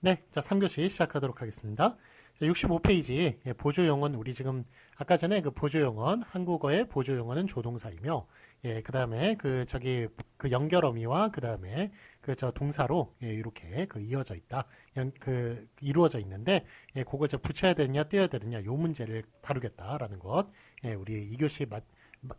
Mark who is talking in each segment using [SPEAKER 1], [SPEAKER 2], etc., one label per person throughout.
[SPEAKER 1] 네, 자, 3교시 시작하도록 하겠습니다. 65페이지 보조용언 우리 지금 아까 전에 그 보조용언 한국어의 보조용언은 조동사이며 그 다음에 그 연결어미와 그 다음에 그 저 동사로 이렇게 그 이어져 있다 이루어져 있는데 그걸 저 붙여야 되느냐 떼어야 되느냐 요 문제를 다루겠다라는 것 우리 2교시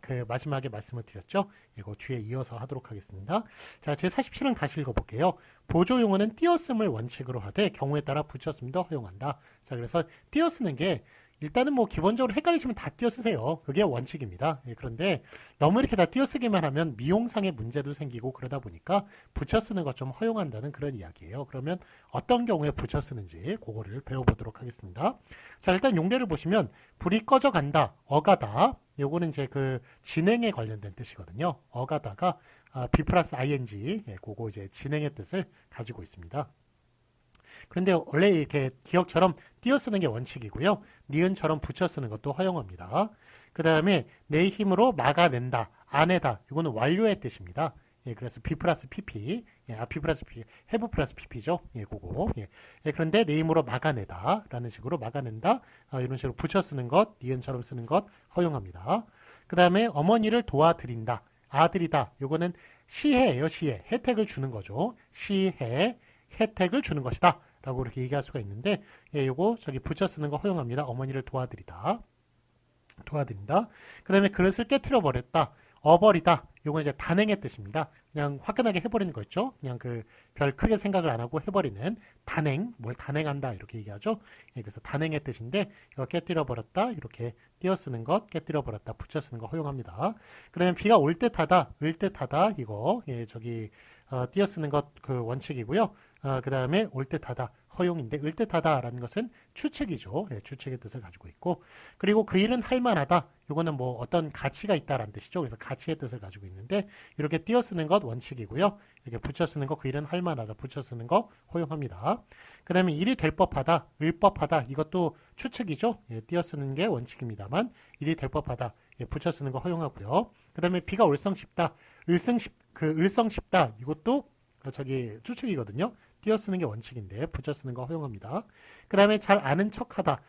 [SPEAKER 1] 그 마지막에 말씀을 드렸죠. 이거 뒤에 이어서 하도록 하겠습니다. 자, 제 47은 다시 읽어볼게요. 보조용어는 띄어쓰을 원칙으로 하되 경우에 따라 붙였음도 허용한다. 자, 그래서 띄어쓰는 게 일단은 뭐 기본적으로 헷갈리시면 다 띄어쓰세요. 그게 원칙입니다. 그런데 너무 이렇게 다 띄어쓰기만 하면 미용상의 문제도 생기고 그러다 보니까 붙여쓰는 것 좀 허용한다는 그런 이야기예요. 그러면 어떤 경우에 붙여쓰는지 그거를 배워보도록 하겠습니다. 자, 일단 용례를 보시면 불이 꺼져간다, 어가다. 요거는 이제 그 진행에 관련된 뜻이거든요. 어가다가 B 플러스 ing, 그거 이제 진행의 뜻을 가지고 있습니다. 그런데 원래 이렇게 기억처럼 띄어쓰는 게 원칙이고요. 니은처럼 붙여쓰는 것도 허용합니다. 그 다음에 내 힘으로 막아낸다, 안에다. 이거는 완료의 뜻입니다. 그래서 B 플러스 PP, B 플러스 PP, have 플러스 PP죠. 그거. 그런데 내 힘으로 막아내다 라는 식으로 막아낸다, 이런 식으로 붙여쓰는 것, 니은처럼 쓰는 것 허용합니다. 그 다음에 어머니를 도와드린다, 아들이다. 요거는 시혜예요. 시혜, 혜택을 주는 거죠. 시혜, 혜택을 주는 것이다 라고 이렇게 얘기할 수가 있는데 요거 저기 붙여쓰는 거 허용합니다. 어머니를 도와드린다. 그 다음에 그릇을 깨트려 버렸다, 어버리다. 요건 이제 단행의 뜻입니다. 그냥 화끈하게 해버리는 거 있죠. 그냥 그 별 크게 생각을 안 하고 해버리는 단행, 뭘 단행한다 이렇게 얘기하죠. 그래서 단행의 뜻인데 이거 깨뜨려 버렸다 이렇게 띄어쓰는 것, 깨뜨려 버렸다 붙여쓰는 거 허용합니다. 그다음에 비가 올 듯하다, 을 듯하다 이거 띄어쓰는 것 그 원칙이고요. 그 다음에 올 듯하다 허용인데 을 듯하다라는 것은 추측이죠. 추측의 뜻을 가지고 있고, 그리고 그 일은 할 만하다. 이거는 뭐 어떤 가치가 있다라는 뜻이죠. 그래서 가치의 뜻을 가지고 있는데 이렇게 띄어쓰는 것 원칙이고요. 이렇게 붙여쓰는 거 그 일은 할 만하다 붙여쓰는 거 허용합니다. 그 다음에 일이 될 법하다, 을 법하다. 이것도 추측이죠. 띄어쓰는 게 원칙입니다만 일이 될 법하다 붙여쓰는 거 허용하고요. 그 다음에 비가 올성 쉽다, 을성 쉽다. 이것도 저기 추측이거든요. 띄어쓰는 게 원칙인데 붙여쓰는 거 허용합니다. 그 다음에 잘 아는 척하다,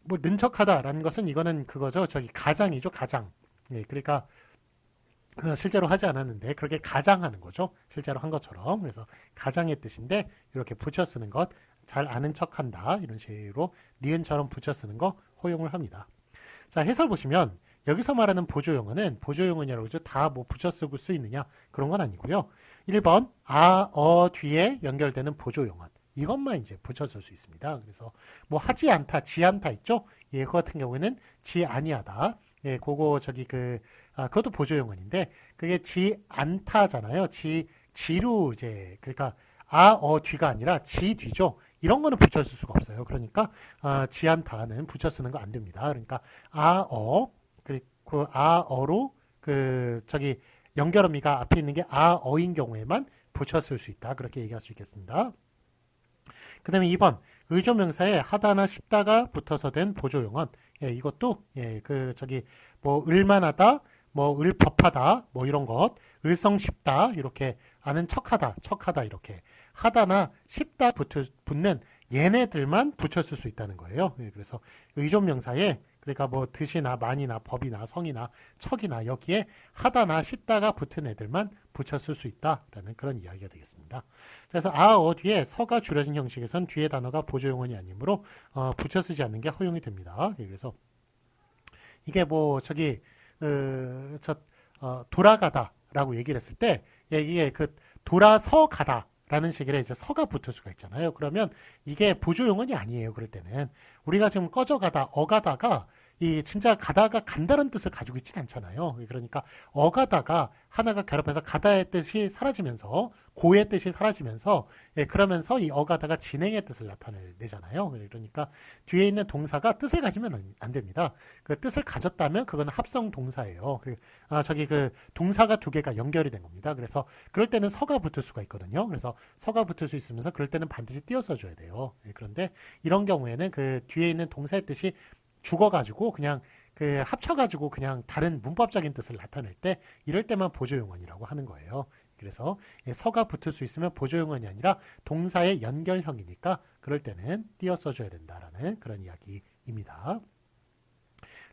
[SPEAKER 1] 뭐 는척하다라는 것은 이거는 그거죠. 저기 가장이죠. 가장. 그러니까 실제로 하지 않았는데 그렇게 가장하는 거죠. 실제로 한 것처럼. 그래서 가장의 뜻인데 이렇게 붙여쓰는 것, 잘 아는 척한다 이런 식으로 니은처럼 붙여쓰는 거 허용을 합니다. 자, 해설 보시면 여기서 말하는 보조용어는 보조용어냐라고 그러죠. 다 뭐 붙여쓰고 수 있느냐 그런 건 아니고요. 1번 뒤에 연결되는 보조용어, 이것만 이제 붙여줄 수 있습니다. 그래서 뭐 하지 않다, 지 않다 있죠. 그거 같은 경우에는 지 아니하다. 그거 저기 그것도 보조용어인데 그게 지 않다잖아요. 지루 이제 그러니까 뒤가 아니라 지 뒤죠. 이런 거는 붙여쓸 수가 없어요. 그러니까 지 않다는 붙여쓰는 거 안 됩니다. 그러니까 그리고 아어로 저기 연결어미가 앞에 있는 게 아어인 경우에만 붙여쓸 수 있다. 그렇게 얘기할 수 있겠습니다. 그 다음에 2번 의조명사에 하다나 쉽다가 붙어서 된 보조용언. 이것도 뭐 을만하다, 뭐 을법하다, 뭐 이런 것, 을성 쉽다 이렇게 아는 척하다 이렇게 하다나 쉽다 붙는 얘네들만 붙였을 수 있다는 거예요. 그래서 의존명사에 그러니까 뭐 듯이나 많이나 법이나 성이나 척이나 여기에 하다나 쉽다가 붙은 애들만 붙였을 수 있다라는 그런 이야기가 되겠습니다. 그래서 뒤에 서가 줄여진 형식에선 뒤에 단어가 보조용언이 아니므로 붙여 쓰지 않는 게 허용이 됩니다. 그래서 이게 뭐 돌아가다라고 얘기를 했을 때 이게 돌아서 가다라는 식의 이제 서가 붙을 수가 있잖아요. 그러면 이게 보조용언이 아니에요. 그럴 때는 우리가 지금 꺼져가다, 어가다가 이 진짜 가다가 간다는 뜻을 가지고 있지는 않잖아요. 그러니까 어가다가 하나가 결합해서 가다의 뜻이 사라지면서 고의 뜻이 사라지면서 그러면서 이 어가다가 진행의 뜻을 나타내잖아요. 그러니까 뒤에 있는 동사가 뜻을 가지면 안 됩니다. 그 뜻을 가졌다면 그건 합성 동사예요. 동사가 두 개가 연결이 된 겁니다. 그래서 그럴 때는 서가 붙을 수가 있거든요. 그래서 서가 붙을 수 있으면서 그럴 때는 반드시 띄어서 줘야 돼요. 그런데 이런 경우에는 그 뒤에 있는 동사의 뜻이 죽어가지고 그냥 합쳐가지고 그냥 다른 문법적인 뜻을 나타낼 때 이럴 때만 보조용언이라고 하는 거예요. 그래서 서가 붙을 수 있으면 보조용언이 아니라 동사의 연결형이니까 그럴 때는 띄어 써줘야 된다라는 그런 이야기입니다.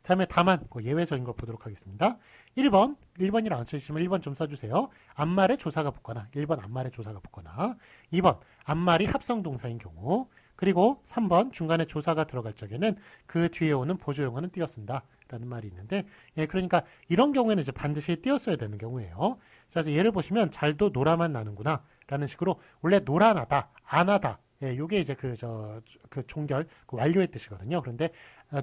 [SPEAKER 1] 다음에 다만 그 예외적인 걸 보도록 하겠습니다. 1번이랑 안 써주시면 1번 좀 써주세요. 앞말에 조사가 붙거나 1번 앞말에 조사가 붙거나 2번 앞말이 합성동사인 경우 그리고 3번 중간에 조사가 들어갈 적에는 그 뒤에 오는 보조용어는 띄어 쓴다 라는 말이 있는데 그러니까 이런 경우에는 이제 반드시 띄어 써야 되는 경우예요. 그래서 예를 보시면 잘도 노라만 나는구나 라는 식으로 원래 노라나다 안하다 요게 이제 그 종결, 그 완료의 뜻이거든요. 그런데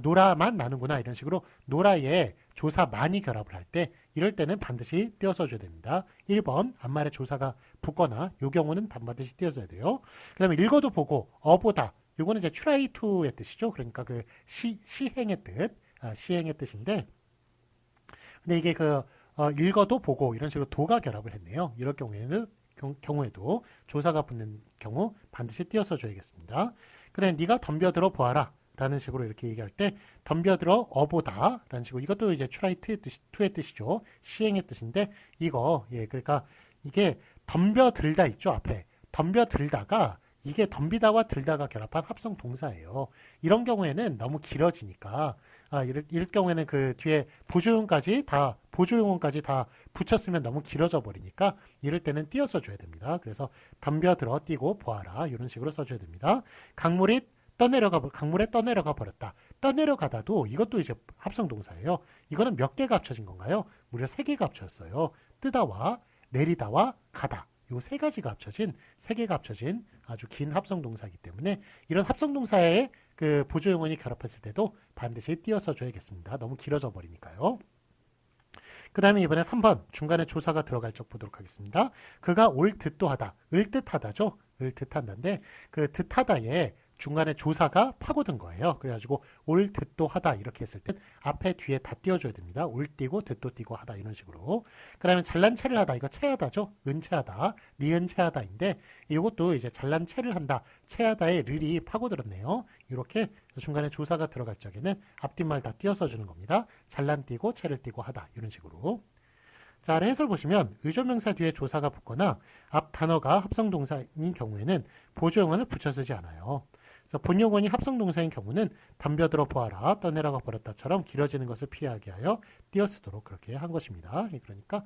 [SPEAKER 1] 노라만 나는구나 이런 식으로 노라에 조사 많이 결합을 할 때 이럴 때는 반드시 띄어 써줘야 됩니다. 1번 앞말에 조사가 붙거나 요 경우는 반드시 띄어 써야 돼요. 그 다음에 읽어도 보고 어보다 요거는 이제 try to의 뜻이죠. 그러니까 그 시행의 뜻, 시행의 뜻인데 근데 이게 읽어도 보고 이런 식으로 도가 결합을 했네요. 이럴 경우에도 조사가 붙는 경우 반드시 띄어 써줘야겠습니다. 그 다음에 네가 덤벼들어 보아라 라는 식으로 이렇게 얘기할 때 덤벼들어 어보다 라는 식으로 이것도 이제 try to의 뜻이죠. 시행의 뜻인데 이거 그러니까 이게 덤벼들다 있죠. 앞에 덤벼들다가 이게 덤비다와 들다가 결합한 합성 동사예요. 이런 경우에는 너무 길어지니까 이럴 경우에는 그 뒤에 보조용어까지 다 붙였으면 너무 길어져 버리니까 이럴 때는 띄어 써줘야 됩니다. 그래서 덤벼들어 띄고 보아라 이런 식으로 써줘야 됩니다. 강물에 떠내려가 버렸다. 떠내려가다도 이것도 이제 합성 동사예요. 이거는 몇 개가 합쳐진 건가요? 무려 3개가 합쳐졌어요. 뜨다와 내리다와 가다. 요 3개가 합쳐진 아주 긴 합성 동사이기 때문에 이런 합성 동사에 그 보조용언이 결합했을 때도 반드시 띄어 써줘야겠습니다. 너무 길어져 버리니까요. 그 다음에 이번에 3번 중간에 조사가 들어갈 적 보도록 하겠습니다. 그가 올 듯도 하다. 을 듯하다죠. 을 듯한다인데 그 듯하다에 중간에 조사가 파고든 거예요. 그래가지고 올 듯도 하다 이렇게 했을 때 앞에 뒤에 다 띄워줘야 됩니다. 올 띄고 듯도 띄고 하다 이런 식으로. 그 다음에 잘난 체를 하다 이거 체하다죠. 은체하다 니은 체하다인데 이것도 이제 잘난 체를 한다 체하다에 르리 파고들었네요. 이렇게 중간에 조사가 들어갈 적에는 앞뒷말 다 띄어 써주는 겁니다. 잘난 띄고 체를 띄고 하다 이런 식으로. 자, 해설 보시면 의조명사 뒤에 조사가 붙거나 앞 단어가 합성동사인 경우에는 보조용어를 붙여 쓰지 않아요. 그래서 본용어이 합성동사인 경우는 덤벼들어 보아라, 떠내려가 버렸다처럼 길어지는 것을 피하게 하여 띄어 쓰도록 그렇게 한 것입니다. 그러니까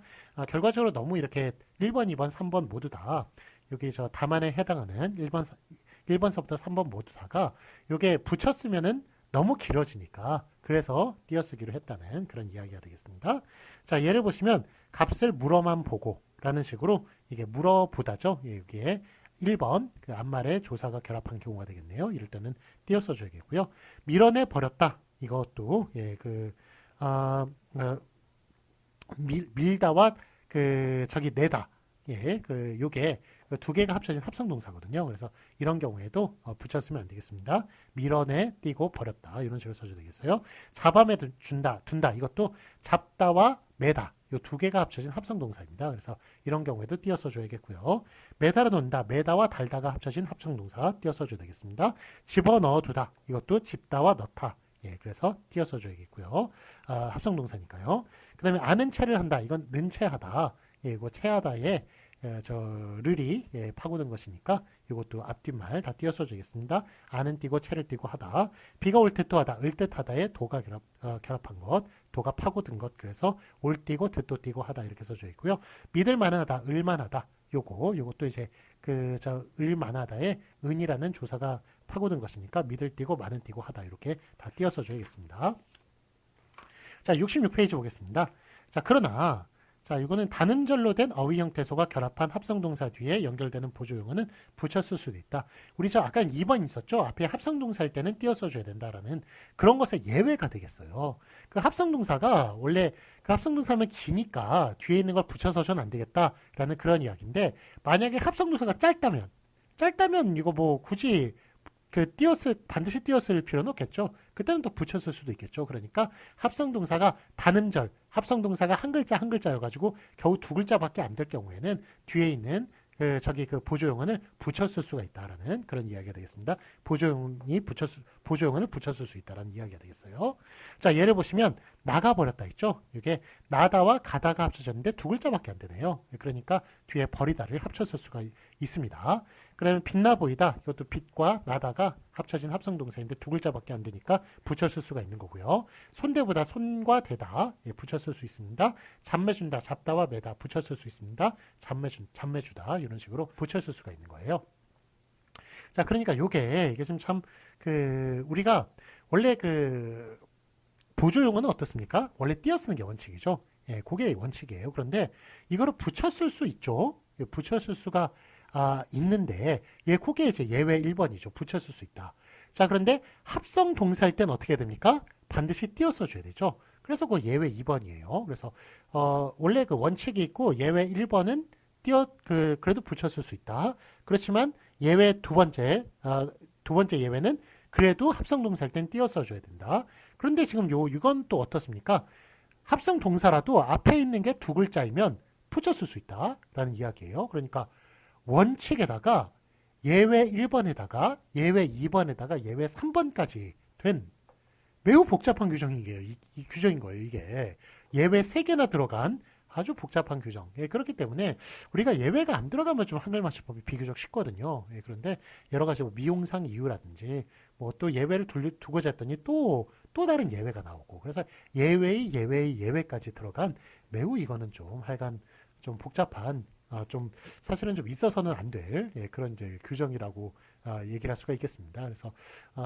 [SPEAKER 1] 결과적으로 너무 이렇게 1번, 2번, 3번 모두 다 여기 다만에 해당하는 1번서부터 3번 모두 다가 이게 붙였으면은 너무 길어지니까 그래서 띄어쓰기로 했다는 그런 이야기가 되겠습니다. 자, 예를 보시면 값을 물어만 보고 라는 식으로 이게 물어보다죠. 여기에 1번 그 앞말에 조사가 결합한 경우가 되겠네요. 이럴 때는 띄어 써줘야겠고요. 밀어내 버렸다. 이것도 밀다와 내다. 요게 두 개가 합쳐진 합성동사거든요. 그래서 이런 경우에도 붙였으면 안 되겠습니다. 밀어내, 띄고, 버렸다. 이런 식으로 써줘야 되겠어요. 잡아매 둔다. 이것도 잡다와 매다. 요 두 개가 합쳐진 합성동사입니다. 그래서 이런 경우에도 띄어 써줘야겠고요. 매달아 놓는다. 매다와 달다가 합쳐진 합성동사 띄어 써줘야 되겠습니다. 집어넣어 두다. 이것도 집다와 넣다. 그래서 띄어 써줘야겠고요. 합성동사니까요. 그 다음에 아는 체를 한다. 이건 는체하다. 이거 체하다에 르리 파고든 것이니까 이것도 앞뒷말 다 띄어 써주겠습니다. 아는 띄고 체를 띄고 하다. 비가 올 듯도 하다. 을 듯하다에 도가 결합한 것. 도가 파고든 것. 그래서 올 띄고 듯도 띄고 하다 이렇게 써져 있고요. 믿을만은 하다. 을만하다. 요것도 이제 을만하다에 은이라는 조사가 파고든 것이니까 믿을 띄고 많은 띄고 하다 이렇게 다 띄어 써줘야겠습니다. 자, 66페이지 보겠습니다. 자, 그러나 이거는 단음절로 된 어휘 형태소가 결합한 합성동사 뒤에 연결되는 보조용어는 붙였을 수도 있다. 우리 아까 2번 있었죠? 앞에 합성동사일 때는 띄어 써줘야 된다라는 그런 것에 예외가 되겠어요. 그 합성동사가 원래 그 합성동사면 기니까 뒤에 있는 걸 붙여 써서는 안 되겠다라는 그런 이야기인데 만약에 합성동사가 짧다면 이거 뭐 굳이 반드시 띄었을 필요는 없겠죠. 그때는 또 붙였을 수도 있겠죠. 그러니까 합성동사가 단음절, 합성동사가 한 글자여가지고 겨우 2글자밖에 안 될 경우에는 뒤에 있는 보조용어를 붙였을 수가 있다라는 그런 이야기가 되겠습니다. 보조용어를 붙였을 수 있다라는 이야기가 되겠어요. 자, 예를 보시면 나가버렸다 있죠. 이게 나다와 가다가 합쳐졌는데 두 글자밖에 안 되네요. 그러니까 뒤에 버리다를 합쳤을 수가 있습니다. 그러면 빛나 보이다. 이것도 빛과 나다가 합쳐진 합성동사인데 두 글자밖에 안 되니까 붙였을 수가 있는 거고요. 손대보다 손과 대다 붙였을 수 있습니다. 잡매준다. 잡다와 매다 붙였을 수 있습니다. 잡매주다 이런 식으로 붙였을 수가 있는 거예요. 자, 그러니까 이게 지금 참 우리가 원래 보조용어는 어떻습니까? 원래 띄어쓰는 게 원칙이죠. 예, 그게 원칙이에요. 그런데 이거를 붙였을 수 있죠. 예, 붙였을 수가 있는데 그게 이제 예외 1번이죠. 붙였을 수 있다. 자, 그런데 합성 동사일 땐 어떻게 됩니까? 반드시 띄어써 줘야 되죠. 그래서 그 예외 2번이에요. 그래서 원래 그 원칙이 있고 예외 1번은 그래도 붙였을 수 있다. 그렇지만 예외 두 번째 예외는 그래도 합성 동사일 땐 띄어써 줘야 된다. 그런데 지금 이건 또 어떻습니까? 합성 동사라도 앞에 있는 게 두 글자이면 붙였을 수 있다라는 이야기예요. 그러니까 원칙에다가 예외 1번에다가 예외 2번에다가 예외 3번까지 된 매우 복잡한 규정이에요. 이 규정인 거예요. 이게 예외 3개나 들어간 아주 복잡한 규정. 예, 그렇기 때문에 우리가 예외가 안 들어가면 좀 한글맞춤법이 비교적 쉽거든요. 예, 그런데 여러 가지 미용상 이유라든지 뭐 또 예외를 두고자 했더니 또 다른 예외가 나오고 그래서 예외까지 들어간 매우 이거는 좀 하여간 좀 복잡한 좀 사실은 좀 있어서는 안 될 그런 이제 규정이라고 얘기를 할 수가 있겠습니다. 그래서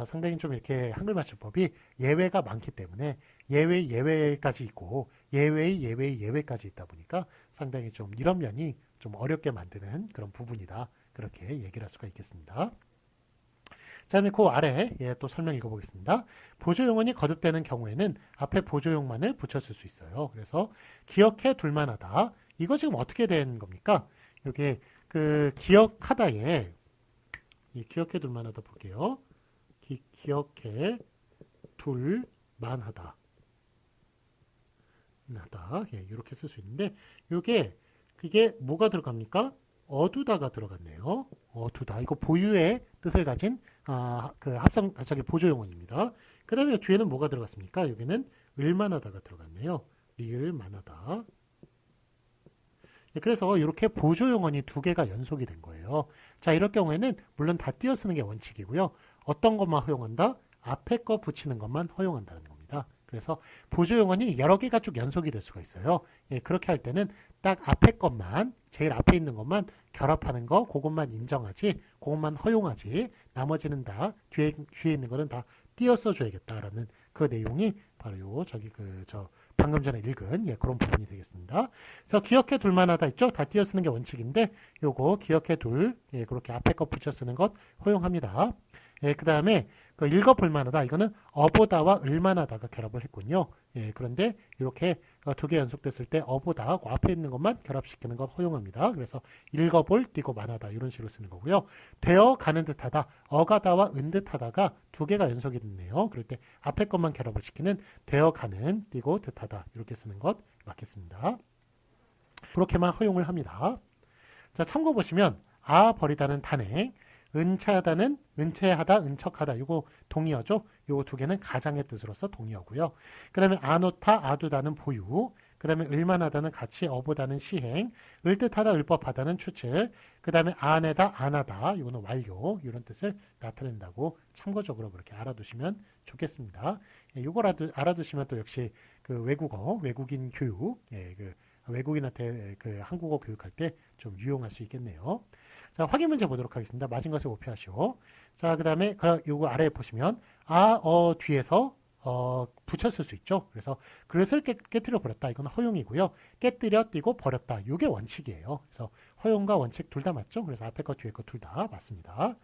[SPEAKER 1] 상당히 좀 이렇게 한글맞춤법이 예외가 많기 때문에 예외까지 있고 예외까지 있다 보니까 상당히 좀 이런 면이 좀 어렵게 만드는 그런 부분이다. 그렇게 얘기를 할 수가 있겠습니다. 자, 그다음에 그 아래 또 설명 읽어보겠습니다. 보조용어이 거듭되는 경우에는 앞에 보조용만을 붙였을 수 있어요. 그래서 기억해 둘만하다. 이거 지금 어떻게 된 겁니까? 여기 기억하다에 기억해 둘만하다 볼게요. 기억해 둘만하다. 이렇게 쓸 수 있는데 이게 뭐가 들어갑니까? 어두다가 들어갔네요. 어두다. 이거 보유의 뜻을 가진 보조용어입니다. 그 다음에 뒤에는 뭐가 들어갔습니까? 여기는 을만하다가 들어갔네요. 을만하다. 그래서 이렇게 보조용어이 두 개가 연속이 된 거예요. 자, 이럴 경우에는 물론 다 띄어쓰는 게 원칙이고요. 어떤 것만 허용한다? 앞에 거 붙이는 것만 허용한다는 겁니다. 그래서 보조용어이 여러 개가 쭉 연속이 될 수가 있어요. 그렇게 할 때는 딱 앞에 것만, 제일 앞에 있는 것만 결합하는 거, 그것만 인정하지, 그것만 허용하지, 나머지는 다 뒤에 있는 거는 다 띄어써 줘야겠다라는 그 내용이 바로 방금 전에 읽은 그런 부분이 되겠습니다. 그래서 기억해 둘만하다 있죠? 다 띄어 쓰는 게 원칙인데 요거 기억해 둘 그렇게 앞에 거 붙여 쓰는 것 허용합니다. 그 다음에 읽어볼만하다 이거는 어보다와 을만하다가 결합을 했군요. 그런데 이렇게 두 개 연속됐을 때 어보다 그 앞에 있는 것만 결합시키는 것 허용합니다. 그래서 읽어볼 띄고 만하다 이런 식으로 쓰는 거고요. 되어 가는 듯하다 어가다와 은듯하다가 두 개가 연속이 됐네요. 그럴 때 앞에 것만 결합을 시키는 되어 가는 띄고 듯하다 이렇게 쓰는 것 맞겠습니다. 그렇게만 허용을 합니다. 자, 참고 보시면 버리다는 단행, 은채하다는 은채하다, 은척하다 이거 동의어죠. 요 두 개는 가장의 뜻으로서 동의어고요. 그 다음에 아놓다, 아두다는 보유, 그 다음에 을만하다는 가치, 어보다는 시행, 을듯하다, 을법하다는 추측, 그 다음에 안에다, 안하다 이거는 완료 이런 뜻을 나타낸다고 참고적으로 그렇게 알아두시면 좋겠습니다. 이걸 알아두시면 또 역시 외국인 교육, 외국인한테 한국어 교육할 때 좀 유용할 수 있겠네요. 자, 확인 문제 보도록 하겠습니다. 맞은 것을 오표하시오. 자, 그 다음에 요거 아래에 보시면 뒤에서 붙였을 수 있죠. 그래서 그릇을 깨뜨려 버렸다. 이건 허용이고요. 깨뜨려 띄고 버렸다. 이게 원칙이에요. 그래서 허용과 원칙 둘 다 맞죠. 그래서 앞에 거 뒤에 거 둘 다 맞습니다.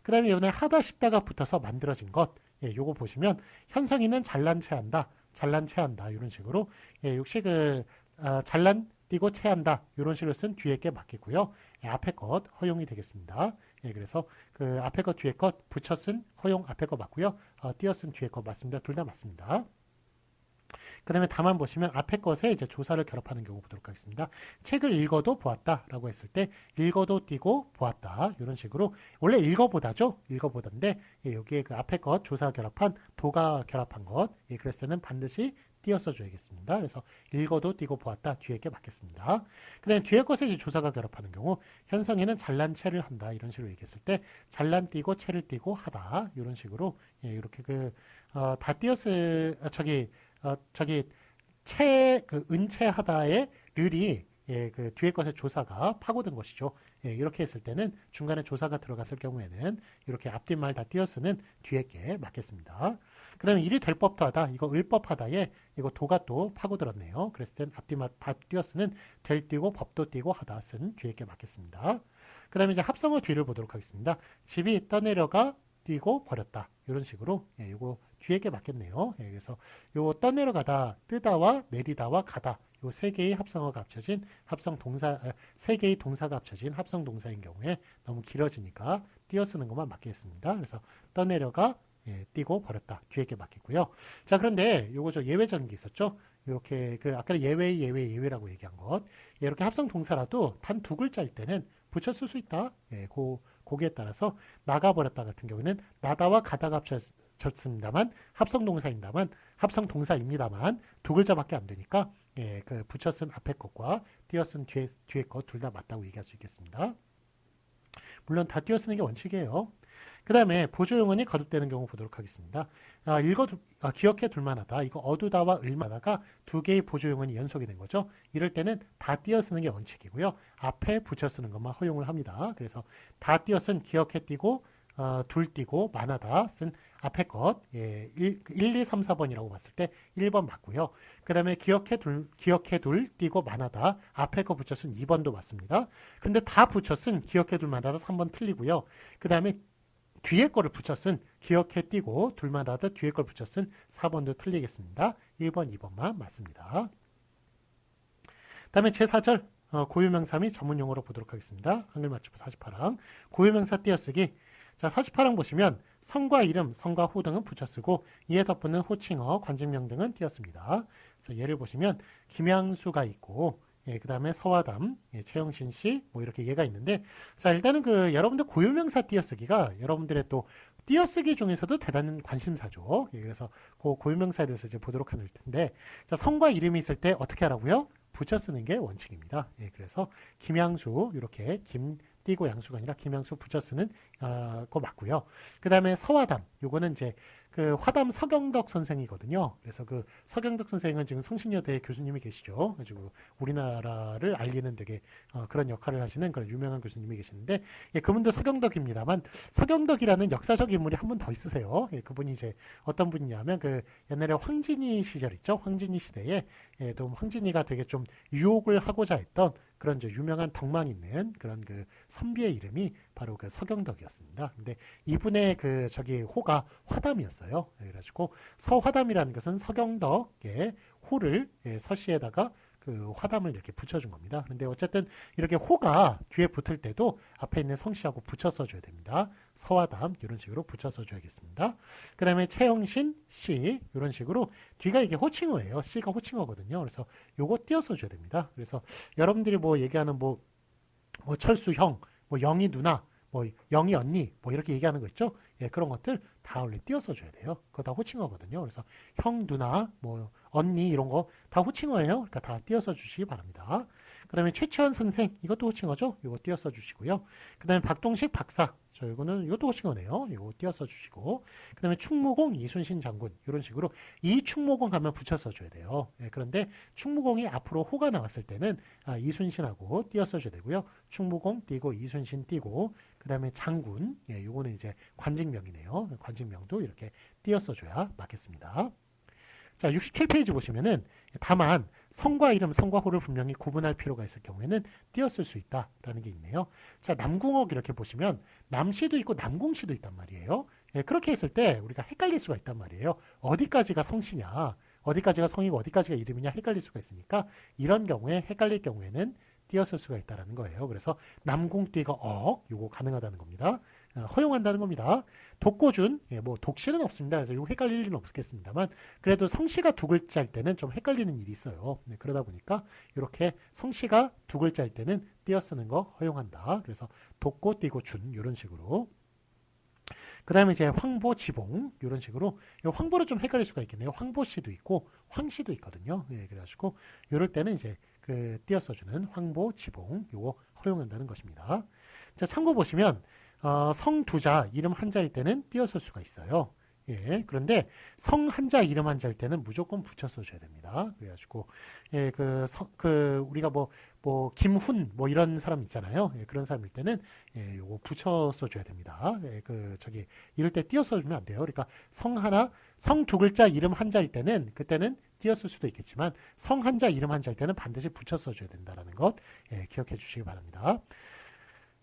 [SPEAKER 1] 그 다음에 이번에 하다 싶다가 붙어서 만들어진 것. 요거 보시면 현성이는 잘난 체한다. 잘난 체한다. 이런 식으로 역시 잘난 띄고 체한다 이런 식으로 쓴 뒤에 게 맞겠고요. 앞에 것 허용이 되겠습니다. 그래서 앞에 것 뒤에 것 붙여 쓴 허용 앞에 것 맞고요. 띄어 쓴 뒤에 것 맞습니다. 둘 다 맞습니다. 그 다음에 다만 보시면 앞에 것에 이제 조사를 결합하는 경우 보도록 하겠습니다. 책을 읽어도 보았다라고 했을 때 읽어도 띄고 보았다 이런 식으로 원래 읽어보다죠. 읽어보다인데 여기에 앞에 것 조사 결합한 도가 결합한 것 그랬을 때는 반드시 띄어서 줘야겠습니다. 그래서 읽어도 띄고 보았다. 뒤에 게 맞겠습니다. 그 다음에 뒤에 것에 이제 조사가 결합하는 경우 현성이는 잘난 체를 한다. 이런 식으로 얘기했을 때 잘난 띄고 체를 띄고 하다. 이런 식으로 이렇게 다 띄었을 은채하다의 르이 그 뒤에 것의 조사가 파고든 것이죠. 이렇게 했을 때는 중간에 조사가 들어갔을 경우에는 이렇게 앞뒤 말 다 띄어쓰는 뒤에 게 맞겠습니다. 그 다음에 일이 될 법도 하다. 이거 을법하다에 이거 도가 또 파고들었네요. 그랬을 땐 앞뒤 말 다 띄어쓰는 될 띄고 법도 띄고 하다 쓴 뒤에 게 맞겠습니다. 그 다음에 이제 합성어 뒤를 보도록 하겠습니다. 집이 떠내려가 뛰고 버렸다. 이런 식으로 이거 뒤에 게 맞겠네요. 그래서 요 떠내려가다, 뜨다와 내리다와 가다 요 세 개의 합성어가 합쳐진 세 개의 동사가 합쳐진 합성 동사인 경우에 너무 길어지니까 띄어쓰는 것만 맞겠습니다. 그래서 떠내려가 뛰고 버렸다. 뒤에 게 맞겠고요. 자, 그런데 요거 예외적인 게 있었죠. 이렇게 아까 예외라고 얘기한 것. 이렇게 합성 동사라도 단 두 글자일 때는 붙여 쓸 수 있다. 거기에 따라서 나가버렸다 같은 경우는 나다와 가다가 합쳤습니다만 합성동사입니다만 두 글자밖에 안 되니까 붙여 쓴 앞에 것과 띄어 쓴 뒤에 것 둘 다 맞다고 얘기할 수 있겠습니다. 물론 다 띄어 쓰는 게 원칙이에요. 그 다음에 보조용언이 거듭되는 경우 보도록 하겠습니다. 기억해 둘만하다. 이거 어두다와 을만하다가 두 개의 보조용언이 연속이 된 거죠. 이럴 때는 다 띄어 쓰는 게 원칙이고요. 앞에 붙여 쓰는 것만 허용을 합니다. 그래서 다 띄어 쓴 기억해 띄고 둘 띄고 만하다 쓴 앞에 것 1, 2, 3, 4번이라고 봤을 때 1번 맞고요. 그 다음에 기억해 둘 띄고 만하다 앞에 거 붙여 쓴 2번도 맞습니다. 근데 다 붙여 쓴 기억해 둘 만하다 3번 틀리고요. 그 다음에 뒤에 거를 붙여 쓴 기억해 띄고 둘만 하다 뒤에 걸 붙여 쓴 4번도 틀리겠습니다. 1번, 2번만 맞습니다. 다음에 제4절 고유명사 및 전문용어로 보도록 하겠습니다. 한글 맞춤법 48항 고유명사 띄어쓰기. 자, 48항 보시면 성과 이름, 성과 후 등은 붙여 쓰고 이에 덧붙는 호칭어, 관직명 등은 띄었습니다. 그래서 예를 보시면 김양수가 있고 그 다음에 서화담, 최영신 씨, 뭐 이렇게 얘가 있는데, 자, 일단은 여러분들 고유명사 띄어쓰기가 여러분들의 또 띄어쓰기 중에서도 대단한 관심사죠. 그래서 고유명사에 대해서 이제 보도록 할 텐데, 자, 성과 이름이 있을 때 어떻게 하라고요? 붙여 쓰는 게 원칙입니다. 그래서 김양수, 이렇게 김 띄고 양수가 아니라 김양수 붙여 쓰는 거 맞고요. 그 다음에 서화담, 요거는 이제 화담 서경덕 선생이거든요. 그래서 서경덕 선생은 지금 성신여대 교수님이 계시죠. 그래가지고 우리나라를 알리는 되게 그런 역할을 하시는 그런 유명한 교수님이 계시는데, 그분도 서경덕입니다만 서경덕이라는 역사적 인물이 한 분 더 있으세요. 그분이 이제 어떤 분이냐면 옛날에 황진이 시절 있죠. 황진이 시대에 또 황진이가 되게 좀 유혹을 하고자 했던 그런 유명한 덕망 있는 그런 선비의 이름이 바로 서경덕이었습니다. 근데 이분의 호가 화담이었어요. 그래가지고 서화담이라는 것은 서경덕의 호를 서시에다가 화담을 이렇게 붙여준 겁니다. 그런데 어쨌든 이렇게 호가 뒤에 붙을 때도 앞에 있는 성씨하고 붙여 써줘야 됩니다. 서화담 이런 식으로 붙여 써줘야겠습니다. 그 다음에 최영신 씨 이런 식으로 뒤가 이게 호칭어예요. 씨가 호칭어거든요. 그래서 요거 띄어 써줘야 됩니다. 그래서 여러분들이 얘기하는 철수 형, 영희 누나, 영희 언니, 이렇게 얘기하는 거 있죠? 그런 것들 다 원래 띄어 써줘야 돼요. 그거 다 호칭어거든요. 그래서 형, 누나, 언니 이런 거 다 호칭어예요. 그러니까 다 띄어 써주시기 바랍니다. 그 다음에 최치원 선생, 이것도 호칭어죠? 이거 띄어 써주시고요. 그 다음에 박동식 박사, 이것도 호칭어네요. 이거 띄어 써주시고, 그 다음에 충무공 이순신 장군, 이런 식으로 이 충무공 가면 붙여 써줘야 돼요. 그런데 충무공이 앞으로 호가 나왔을 때는 이순신하고 띄어 써줘야 되고요. 충무공 띄고 이순신 띄고, 그 다음에 장군, 요거는 이제 관직명이네요. 관직명도 이렇게 띄어 써줘야 맞겠습니다. 자, 67페이지 보시면은 다만 성과 이름, 성과 호를 분명히 구분할 필요가 있을 경우에는 띄었을 수 있다라는 게 있네요. 자, 남궁옥 이렇게 보시면 남씨도 있고 남궁씨도 있단 말이에요. 그렇게 했을 때 우리가 헷갈릴 수가 있단 말이에요. 어디까지가 성씨냐, 어디까지가 성이고 어디까지가 이름이냐 헷갈릴 수가 있으니까 이런 경우에 헷갈릴 경우에는 띄었을 수가 있다는 거예요. 그래서 남궁 띄거 요거 가능하다는 겁니다. 허용한다는 겁니다. 독고준, 독시는 없습니다. 그래서 이거 헷갈릴 일은 없겠습니다만 그래도 성씨가 두 글자일 때는 좀 헷갈리는 일이 있어요. 그러다 보니까 이렇게 성씨가 두 글자일 때는 띄어 쓰는 거 허용한다. 그래서 독고 띄고 준 이런 식으로. 그 다음에 이제 황보, 지봉 이런 식으로 황보는 좀 헷갈릴 수가 있겠네요. 황보씨도 있고 황씨도 있거든요. 예, 그래가지고 이럴 때는 이제 그 띄어 써주는 황보, 지봉 요거 허용한다는 것입니다. 자, 참고 보시면 성 두 자, 이름 한 자일 때는 띄어 쓸 수가 있어요. 예, 그런데 성 한자, 이름 한자일 때는 무조건 붙여 써줘야 됩니다. 그래가지고, 예, 우리가 김훈, 이런 사람 있잖아요. 예, 그런 사람일 때는, 예, 요거 붙여 써줘야 됩니다. 예, 이럴 때 띄어 써주면 안 돼요. 그러니까 성 하나, 성 두 글자, 이름 한자일 때는, 그때는 띄어 쓸 수도 있겠지만, 성 한자, 이름 한자일 때는 반드시 붙여 써줘야 된다는 것, 예, 기억해 주시기 바랍니다.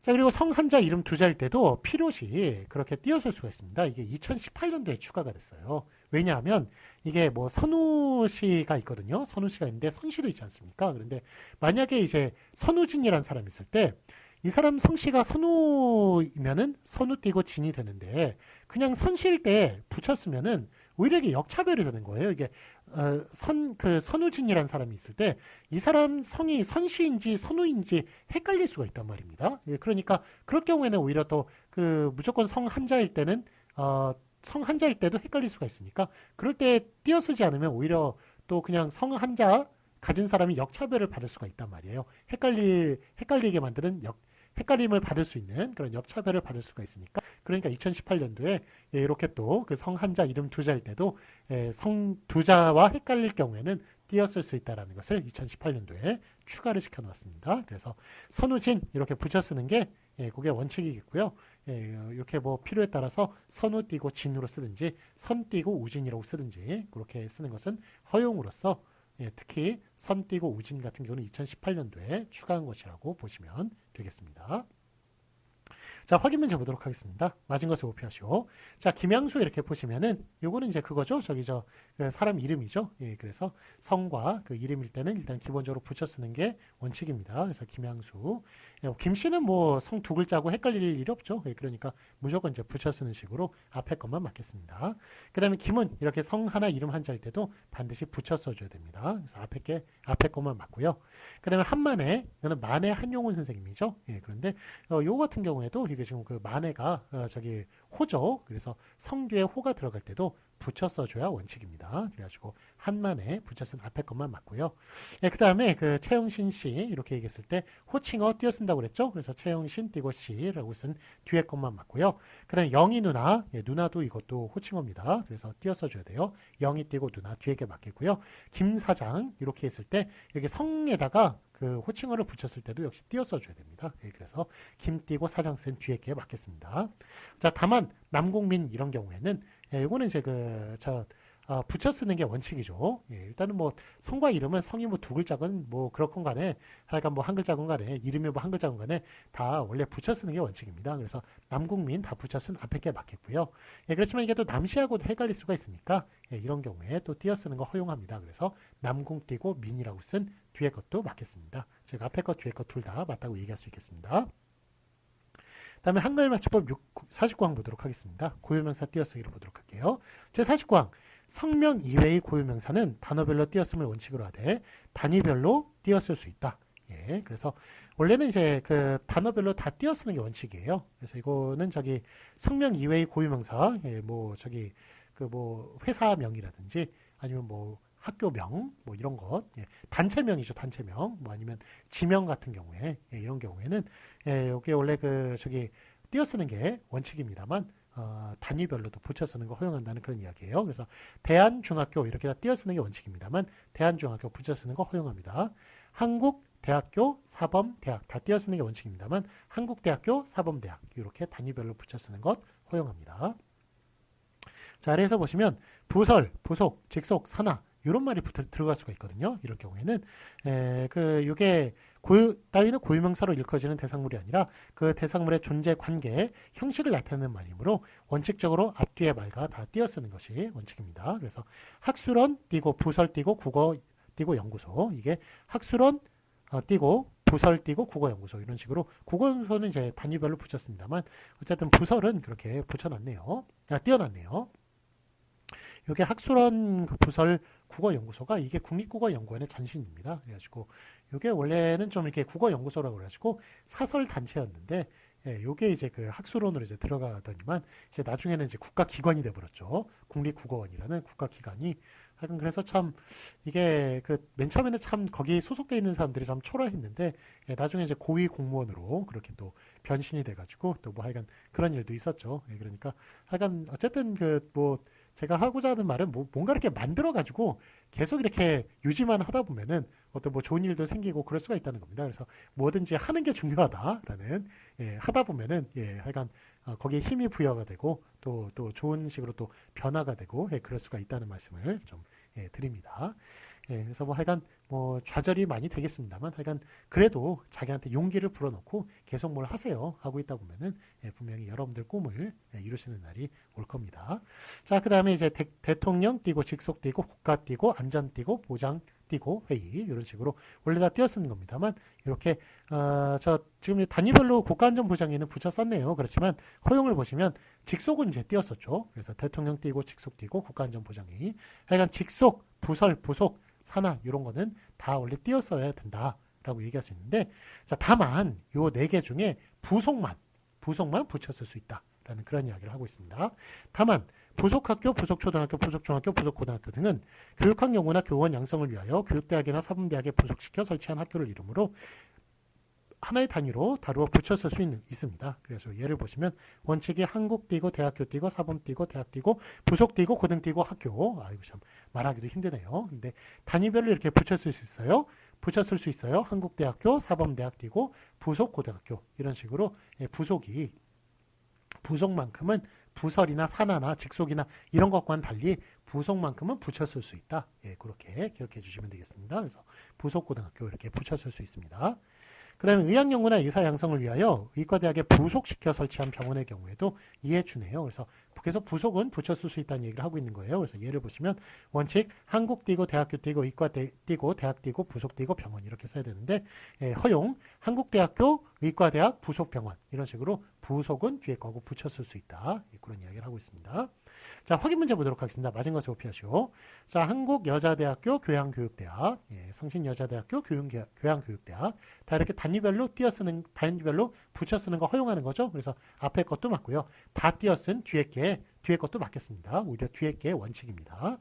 [SPEAKER 1] 자, 그리고 성 한자 이름 두 자일 때도 필요시 그렇게 띄어쓸 수가 있습니다. 이게 2018년도에 추가가 됐어요. 왜냐하면 이게 선우 씨가 있거든요. 선우 씨가 있는데 선씨도 있지 않습니까? 그런데 만약에 이제 선우진이라는 사람이 있을 때 이 사람 성씨가 선우이면은 선우 띄고 진이 되는데 그냥 선씨일 때 붙였으면은 오히려 이게 역차별이 되는 거예요. 이게 선우진이라는 사람이 있을 때 이 사람 성이 선씨인지 선우인지 헷갈릴 수가 있단 말입니다. 예, 그러니까 그럴 경우에는 오히려 또 무조건 성 한자일 때는 성 한자일 때도 헷갈릴 수가 있으니까 그럴 때 띄어 쓰지 않으면 오히려 또 그냥 성 한자 가진 사람이 역차별을 받을 수가 있단 말이에요. 헷갈리게 만드는 헷갈림을 받을 수 있는 그런 역차별을 받을 수가 있으니까 그러니까 2018년도에 이렇게 또 그 성 한자 이름 두 자일 때도 성 두 자와 헷갈릴 경우에는 띄었을 수 있다는 것을 2018년도에 추가를 시켜 놓았습니다. 그래서 선우진 이렇게 붙여 쓰는 게 그게 원칙이겠고요. 이렇게 필요에 따라서 선우 띄고 진으로 쓰든지 선 띄고 우진이라고 쓰든지 그렇게 쓰는 것은 허용으로서 특히 선 띄고 우진 같은 경우는 2018년도에 추가한 것이라고 보시면 되겠습니다. 자, 확인 문제 보도록 하겠습니다. 맞은 것을 오피하시오. 자, 김양수 이렇게 보시면은 요거는 이제 그거죠. 그 사람 이름이죠. 예, 그래서 성과 그 이름일 때는 일단 기본적으로 붙여 쓰는 게 원칙입니다. 그래서 김양수. 김 씨는 성 두 글자고 헷갈릴 일이 없죠. 예, 그러니까 무조건 이제 붙여 쓰는 식으로 앞에 것만 맞겠습니다. 그 다음에 김은 이렇게 성 하나 이름 한자일 때도 반드시 붙여 써줘야 됩니다. 그래서 앞에 것만 맞고요. 그 다음에 한만해, 이거는 만해 한용운 선생님이죠. 예, 그런데 요 같은 경우에도 이게 지금 그 만해가 호죠. 그래서 성 뒤에 호가 들어갈 때도 붙여 써줘야 원칙입니다. 그래가지고 한만에 붙여 쓴 앞에 것만 맞고요. 예, 그 다음에 그 최영신 씨 이렇게 얘기했을 때 호칭어 띄어 쓴다고 그랬죠. 그래서 최영신 띄고 씨라고 쓴 뒤에 것만 맞고요. 그 다음에 영희 누나, 누나도 이것도 호칭어입니다. 그래서 띄어 써줘야 돼요. 영희 띄고 누나 뒤에 게 맞겠고요. 김 사장 이렇게 했을 때 여기 성에다가 그 호칭어를 붙였을 때도 역시 띄어 써줘야 됩니다. 그래서 김 띄고 사장 쓴 뒤에 게 맞겠습니다. 자, 다만 남궁민 이런 경우에는 이거는 이제 붙여 쓰는 게 원칙이죠. 일단은 성과 이름은 성이 두 글자건 그렇건 간에 하여간 한 글자건 간에 이름이 한 글자건 간에 다 원래 붙여 쓰는 게 원칙입니다. 그래서 남궁민 다 붙여 쓴 앞에 게 맞겠고요. 그렇지만 이게 또 남씨하고도 헷갈릴 수가 있으니까 이런 경우에 또 띄어 쓰는 거 허용합니다. 그래서 남궁 띄고 민이라고 쓴 뒤에 것도 맞겠습니다. 제가 앞에 것 뒤에 것 둘 다 맞다고 얘기할 수 있겠습니다. 다음에 한글 맞춤법 49항 보도록 하겠습니다. 고유명사 띄어쓰기를 보도록 할게요. 제49항 성명 이외의 고유명사는 단어별로 띄었음을 원칙으로 하되 단위별로 띄었을 수 있다. 예, 그래서 원래는 이제 그 단어별로 다 띄어쓰는 게 원칙이에요. 그래서 이거는 성명 이외의 고유명사, 회사명이라든지 아니면 학교명, 이런 것, 단체명이죠, 단체명, 아니면 지명 같은 경우에, 이런 경우에는, 이게 원래 띄어쓰는 게 원칙입니다만, 단위별로도 붙여 쓰는 거 허용한다는 그런 이야기예요. 그래서 대한중학교 이렇게 다 띄어 쓰는 게 원칙입니다만, 대한중학교 붙여 쓰는 거 허용합니다. 한국대학교, 사범대학 다 띄어 쓰는 게 원칙입니다만, 한국대학교, 사범대학 이렇게 단위별로 붙여 쓰는 것 허용합니다. 자, 아래에서 보시면 부설, 부속, 직속, 산하 이런 말이 들어갈 수가 있거든요. 이럴 경우에는 이게 따위는 고유명사로 일컬어지는 대상물이 아니라 그 대상물의 존재, 관계, 형식을 나타내는 말이므로 원칙적으로 앞뒤의 말과 다 띄어 쓰는 것이 원칙입니다. 그래서 학술원 띄고 부설 띄고 국어 띄고 연구소 이게 학술원 띄고 부설 띄고 국어연구소 이런 식으로 국어연구소는 이제 단위별로 붙였습니다만 어쨌든 부설은 그렇게 띄어놨네요. 이게 학술원 부설 국어연구소가 이게 국립국어연구원의 전신입니다. 그래가지고 이게 원래는 좀 이렇게 국어연구소라고 그래가지고 사설 단체였는데 예, 요게 이제 그 학술론으로 이제 들어가더니만 이제 나중에는 이제 국가기관이 돼버렸죠. 국립국어원이라는 국가기관이. 하여간 그래서 참 이게 그 맨 처음에는 참 거기 소속돼 있는 사람들이 참 초라했는데 예, 나중에 이제 고위 공무원으로 그렇게 또 변신이 돼가지고 또 뭐 하여간 그런 일도 있었죠. 예, 그러니까 하여간 어쨌든 그 뭐 제가 하고자 하는 말은 뭐 뭔가 이렇게 만들어 가지고 계속 이렇게 유지만 하다 보면은 어떤 뭐 좋은 일도 생기고 그럴 수가 있다는 겁니다. 그래서 뭐든지 하는 게 중요하다라는 예, 하다 보면은 예, 하여간 거기에 힘이 부여가 되고 또 좋은 식으로 또 변화가 되고 예, 그럴 수가 있다는 말씀을 좀 예, 드립니다. 예, 그래서 뭐 하여간 뭐 좌절이 많이 되겠습니다만 하여간 그래도 자기한테 용기를 불어넣고 계속 뭘 하세요 하고 있다 보면은 예, 분명히 여러분들 꿈을 예, 이루시는 날이 올 겁니다. 자, 그 다음에 이제 대통령 띄고 직속 띄고 국가 띄고 안전 띄고 보장 띄고 회의 이런 식으로 원래 다 띄어 쓰는 겁니다만 이렇게 저 지금 단위별로 국가안전보장에는 붙여 썼네요. 그렇지만 허용을 보시면 직속은 이제 띄었었죠. 그래서 대통령 띄고 직속 띄고 국가안전보장이 하여간 직속, 부설, 부속, 산하 이런 거는 다 원래 띄었어야 된다라고 얘기할 수 있는데 자 다만 요 네 개 중에 부속만 붙였을 수 있다라는 그런 이야기를 하고 있습니다. 다만 부속학교, 부속초등학교, 부속중학교, 부속고등학교 등은 교육학 연구나 교원 양성을 위하여 교육대학이나 사범대학에 부속시켜 설치한 학교를 이루므로 하나의 단위로 다루어 붙였을 수 있습니다. 그래서 예를 보시면 원칙이 한국 띄고 대학교 띄고 사범 띄고 대학 띄고 부속 띄고 고등 띄고 학교. 이거 참 말하기도 힘드네요. 근데 단위별로 이렇게 붙였을 수 있어요. 붙였을 수 있어요. 한국대학교, 사범대학 띄고 부속 고등학교 이런 식으로 부속이 부속만큼은 부설이나 산하나 직속이나 이런 것과는 달리 부속만큼은 붙였을 수 있다. 예, 그렇게 기억해 주시면 되겠습니다. 그래서 부속고등학교 이렇게 붙였을 수 있습니다. 그 다음에 의학연구나 의사 양성을 위하여 의과대학에 부속시켜 설치한 병원의 경우에도 이해 주네요. 그래서 계속 부속은 붙였을 수 있다는 얘기를 하고 있는 거예요. 그래서 예를 보시면 원칙 한국 띄고 대학교 띄고 의과 띄고 대학 띄고 부속 띄고 병원 이렇게 써야 되는데 허용 한국대학교 의과대학 부속병원 이런 식으로 부속은 뒤에 거고 붙였을 수 있다. 그런 이야기를 하고 있습니다. 자, 확인 문제 보도록 하겠습니다. 맞은 것을 오피하시오. 자, 한국여자대학교 교양교육대학, 성신여자대학교 교양교육대학 다 이렇게 단위별로 단위별로 붙여 쓰는 거 허용하는 거죠. 그래서 앞에 것도 맞고요. 다 띄어 쓴 뒤에 것도 맞겠습니다. 오히려 뒤에 게 원칙입니다.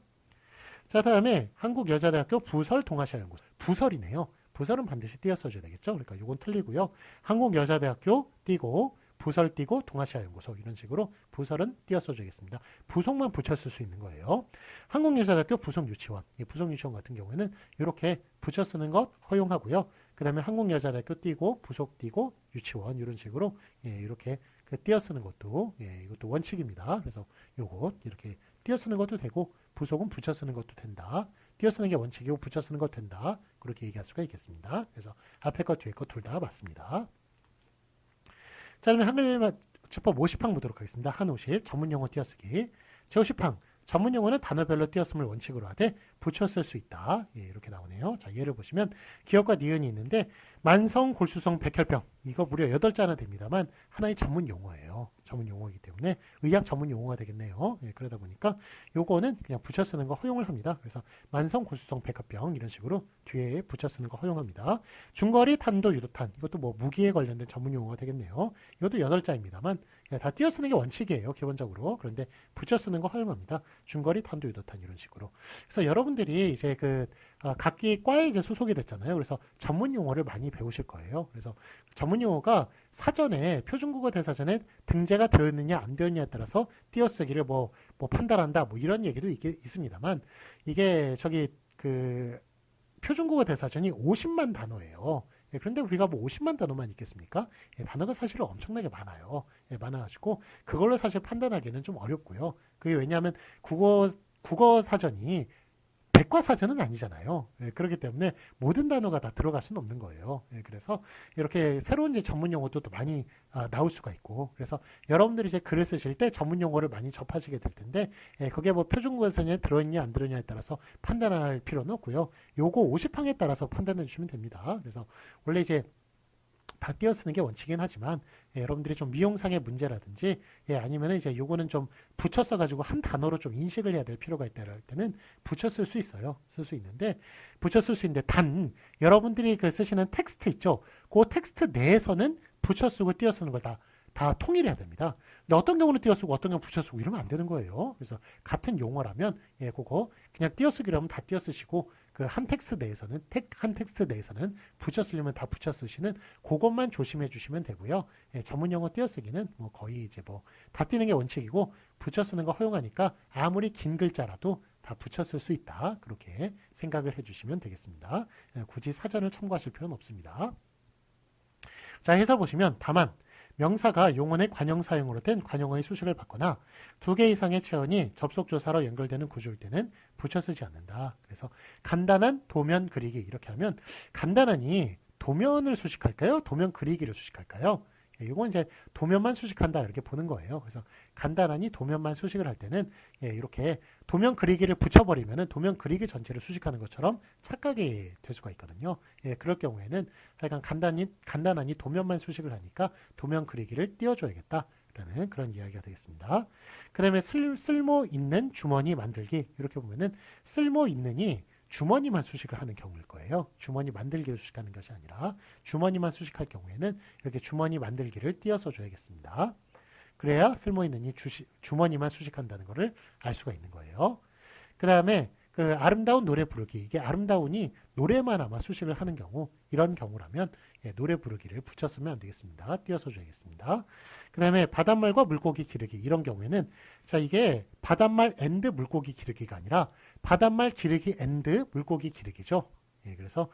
[SPEAKER 1] 자, 다음에 한국여자대학교 부설 동아시아연구소. 부설이네요. 부설은 반드시 띄어 써줘야 되겠죠. 그러니까 이건 틀리고요. 한국여자대학교 띄고 부설 띄고 동아시아연구소 이런 식으로 부설은 띄어 써주겠습니다. 부속만 붙였을 수 있는 거예요. 한국여자대학교 부속유치원, 이 부속유치원 같은 경우에는 이렇게 붙여 쓰는 것 허용하고요. 그 다음에 한국여자대학교 띄고 부속 띄고 유치원 이런 식으로 이렇게 띄어 쓰는 것도 이것도 원칙입니다. 그래서 요것 이렇게 띄어 쓰는 것도 되고 부속은 붙여 쓰는 것도 된다. 띄어 쓰는 게 원칙이고 붙여 쓰는 것도 된다. 그렇게 얘기할 수가 있겠습니다. 그래서 앞에 것 뒤에 것 둘 다 맞습니다. 자, 그러면 한글 집법 50항 보도록 하겠습니다. 한50 전문용어 띄어쓰기. 제50항 전문용어는 단어별로 띄었음을 원칙으로 하되 붙였을 수 있다. 이렇게 나오네요. 자, 예를 보시면 기억과 니은이 있는데 만성, 골수성, 백혈병 이거 무려 8자나 됩니다만 하나의 전문 용어예요. 전문 용어이기 때문에 의학 전문 용어가 되겠네요. 그러다 보니까 요거는 그냥 붙여 쓰는 거 허용을 합니다. 그래서 만성, 골수성, 백혈병 이런 식으로 뒤에 붙여 쓰는 거 허용합니다. 중거리, 탄도, 유도탄 이것도 뭐 무기에 관련된 전문 용어가 되겠네요. 이것도 8자입니다만 다 띄어 쓰는 게 원칙이에요. 기본적으로. 그런데 붙여 쓰는 거 허용합니다. 중거리, 탄도, 유도탄 이런 식으로. 그래서 여러분들이 이제 각기 과에 이제 소속이 됐잖아요. 그래서 전문 용어를 많이 배우실 거예요. 그래서 전문 용어가 사전에 표준국어 대사전에 등재가 되었느냐 안 되었느냐에 따라서 띄어쓰기를 뭐 판단한다 뭐 이런 얘기도 있습니다만 이게 표준국어 대사전이 50만 단어예요. 그런데 우리가 뭐 50만 단어만 있겠습니까? 단어가 사실 엄청나게 많아요. 많아가지고 그걸로 사실 판단하기는 좀 어렵고요. 그게 왜냐하면 국어 사전이 백과사전은 아니잖아요. 그렇기 때문에 모든 단어가 다 들어갈 수는 없는 거예요. 그래서 이렇게 새로운 이제 전문 용어도 또 많이 나올 수가 있고, 그래서 여러분들이 이제 글을 쓰실 때 전문 용어를 많이 접하시게 될 텐데, 그게 뭐 표준국어에서는 들어있냐 안 들어있냐에 따라서 판단할 필요는 없고요. 요거 50항에 따라서 판단해 주시면 됩니다. 그래서 원래 이제 다 띄어쓰는 게 원칙이긴 하지만 여러분들이 좀 미용상의 문제라든지 아니면 이제 요거는 좀 붙여 써가지고 한 단어로 좀 인식을 해야 될 필요가 있다 할 때는 붙여 쓸 수 있어요. 쓸 수 있는데 붙여 쓸 수 있는데 단 여러분들이 쓰시는 텍스트 있죠. 그 텍스트 내에서는 붙여 쓰고 띄어 쓰는 걸 다 다 통일해야 됩니다. 근데 어떤 경우는 띄어쓰고 어떤 경우는 붙여쓰고 이러면 안 되는 거예요. 그래서 같은 용어라면 그거 그냥 띄어쓰기로 하면 다 띄어쓰시고 그 한 텍스트 내에서는 붙여쓰려면 다 붙여쓰시는 그것만 조심해 주시면 되고요. 전문 용어 띄어쓰기는 뭐 거의 이제 뭐 다 띄는 게 원칙이고 붙여쓰는 거 허용하니까 아무리 긴 글자라도 다 붙였을 수 있다. 그렇게 생각을 해주시면 되겠습니다. 굳이 사전을 참고하실 필요는 없습니다. 자, 해설 보시면 다만 명사가 용언의 관형사형으로 된 관형어의 수식을 받거나 2개 이상의 체언이 접속조사로 연결되는 구조일 때는 붙여 쓰지 않는다. 그래서 간단한 도면 그리기 이렇게 하면 간단하니 도면을 수식할까요? 도면 그리기를 수식할까요? 이건 이제 도면만 수식한다 이렇게 보는 거예요. 그래서 간단하니 도면만 수식을 할 때는 이렇게 도면 그리기를 붙여버리면은 도면 그리기 전체를 수식하는 것처럼 착각이 될 수가 있거든요. 그럴 경우에는 하여간 간단하니 도면만 수식을 하니까 도면 그리기를 띄워줘야겠다라는 그런 이야기가 되겠습니다. 그 다음에 쓸모 있는 주머니 만들기 이렇게 보면은 쓸모 있는이 주머니만 수식을 하는 경우일 거예요. 주머니 만들기를 수식하는 것이 아니라 주머니만 수식할 경우에는 이렇게 주머니 만들기를 띄어서 줘야겠습니다. 그래야 쓸모있는 이 주머니만 수식한다는 것을 알 수가 있는 거예요. 그 다음에 그 아름다운 노래 부르기 이게 아름다운이 노래만 아마 수식을 하는 경우 이런 경우라면 노래 부르기를 붙였으면 안 되겠습니다. 띄어서 줘야겠습니다. 그 다음에 바닷말과 물고기 기르기 이런 경우에는 자 이게 바닷말 앤드 물고기 기르기가 아니라 바닷말 기르기 앤드 물고기 기르기죠. 그래서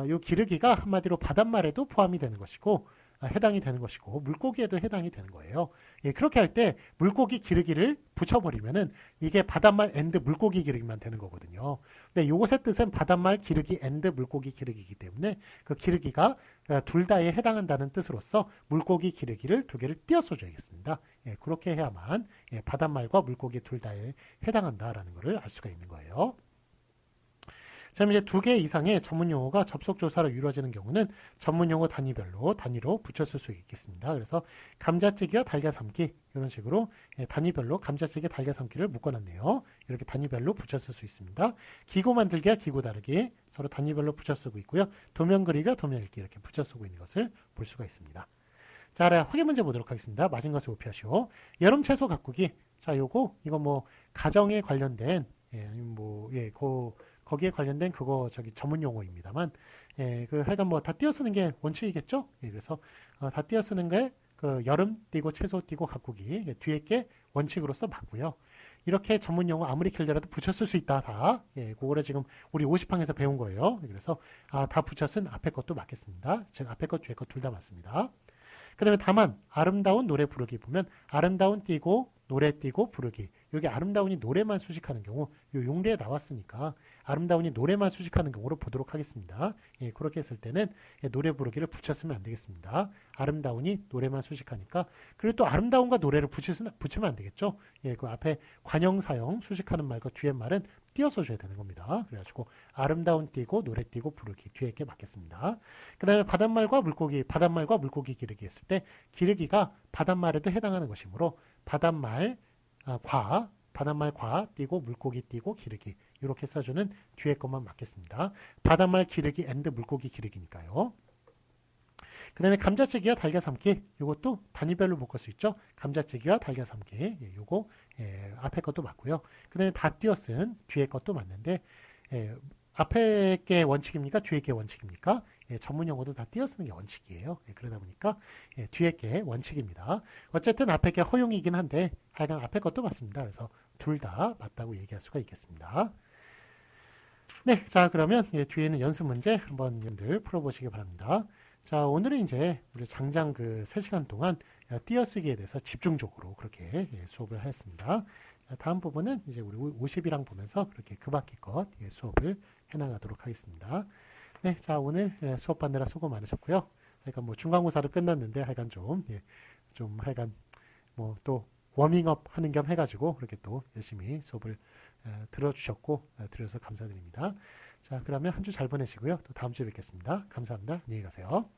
[SPEAKER 1] 이 기르기가 한마디로 바닷말에도 포함이 되는 것이고 해당이 되는 것이고 물고기에도 해당이 되는 거예요. 그렇게 할 때 물고기 기르기를 붙여버리면은 이게 바닷말 앤드 물고기 기르기만 되는 거거든요. 근데 이것의 뜻은 바닷말 기르기 앤드 물고기 기르기이기 때문에 그 기르기가 둘 다에 해당한다는 뜻으로서 물고기 기르기를 2개를 띄어서 줘야겠습니다. 그렇게 해야만 바닷말과 물고기 둘 다에 해당한다라는 것을 알 수가 있는 거예요. 자, 이제 2개 이상의 전문 용어가 접속 조사로 이루어지는 경우는 전문 용어 단위로 붙였을 수 있겠습니다. 그래서 감자찌개와 달걀 삶기 이런 식으로 단위별로 감자찌개, 달걀 삶기를 묶어놨네요. 이렇게 단위별로 붙였을 수 있습니다. 기구 만들기와 기구 다루기 서로 단위별로 붙여 쓰고 있고요. 도면 그리기와 도면 읽기 이렇게 붙여 쓰고 있는 것을 볼 수가 있습니다. 자, 확인 문제 보도록 하겠습니다. 맞은 것을 오피하시오. 여름 채소 가꾸기. 자, 이거 뭐 가정에 관련된 거기에 관련된 전문 용어입니다만, 하여간 뭐 다 띄어 쓰는 게 원칙이겠죠? 그래서 다 띄어 쓰는 게 여름 띄고 채소 띄고 가꾸기 뒤에 게 원칙으로서 맞고요. 이렇게 전문 용어 아무리 길더라도 붙였을 수 있다 다. 그거를 지금 우리 50항에서 배운 거예요. 그래서 다 붙였은 앞에 것도 맞겠습니다. 즉 앞에 것 뒤에 것 둘 다 맞습니다. 그 다음에 다만 아름다운 노래 부르기 보면 아름다운 띄고 노래 띄고 부르기. 여기 아름다운이 노래만 수식하는 경우 이 용례에 나왔으니까 아름다운이 노래만 수식하는 경우로 보도록 하겠습니다. 그렇게 했을 때는 노래 부르기를 붙였으면 안 되겠습니다. 아름다운이 노래만 수식하니까 그리고 또 아름다운과 노래를 붙이면 안 되겠죠. 그 앞에 관형사형 수식하는 말과 뒤에 말은 띄어서 줘야 되는 겁니다. 그래가지고 아름다운 띄고 노래 띄고 부르기 뒤에 게 맞겠습니다. 그 다음에 바닷말과 물고기 기르기 했을 때 기르기가 바닷말에도 해당하는 것이므로 바닷말 과 띄고 물고기 띄고 기르기 이렇게 써주는 뒤에 것만 맞겠습니다. 바닷말 기르기 앤드 물고기 기르기니까요. 그 다음에 감자찌개와 달걀 삶기 이것도 단위별로 묶을 수 있죠. 감자찌개와 달걀 삶기 요거 앞에 것도 맞고요. 그 다음에 다 띄어 쓴 뒤에 것도 맞는데 앞에 게 원칙입니까? 뒤에 게 원칙입니까? 전문 용어도 다 띄어 쓰는 게 원칙이에요. 그러다 보니까 뒤에 게 원칙입니다. 어쨌든 앞에 게 허용이긴 한데 하여간 앞에 것도 맞습니다. 그래서 둘 다 맞다고 얘기할 수가 있겠습니다. 네, 자 그러면 뒤에는 연습 문제 한번 여러분들 풀어보시기 바랍니다. 자 오늘은 이제 우리 장장 3시간 동안 띄어쓰기에 대해서 집중적으로 그렇게 수업을 하였습니다. 다음 부분은 이제 우리 50이랑 보면서 그렇게 그 바퀴 것 수업을 해나가도록 하겠습니다. 네, 자 오늘 수업 받느라 수고 많으셨고요. 하여간 뭐 중간고사도 끝났는데 하여간 좀 하여간 뭐 또 워밍업 하는 겸 해가지고 그렇게 또 열심히 수업을 들어주셨고 들어서 감사드립니다. 자 그러면 한 주 잘 보내시고요. 또 다음 주에 뵙겠습니다. 감사합니다. 안녕히 가세요.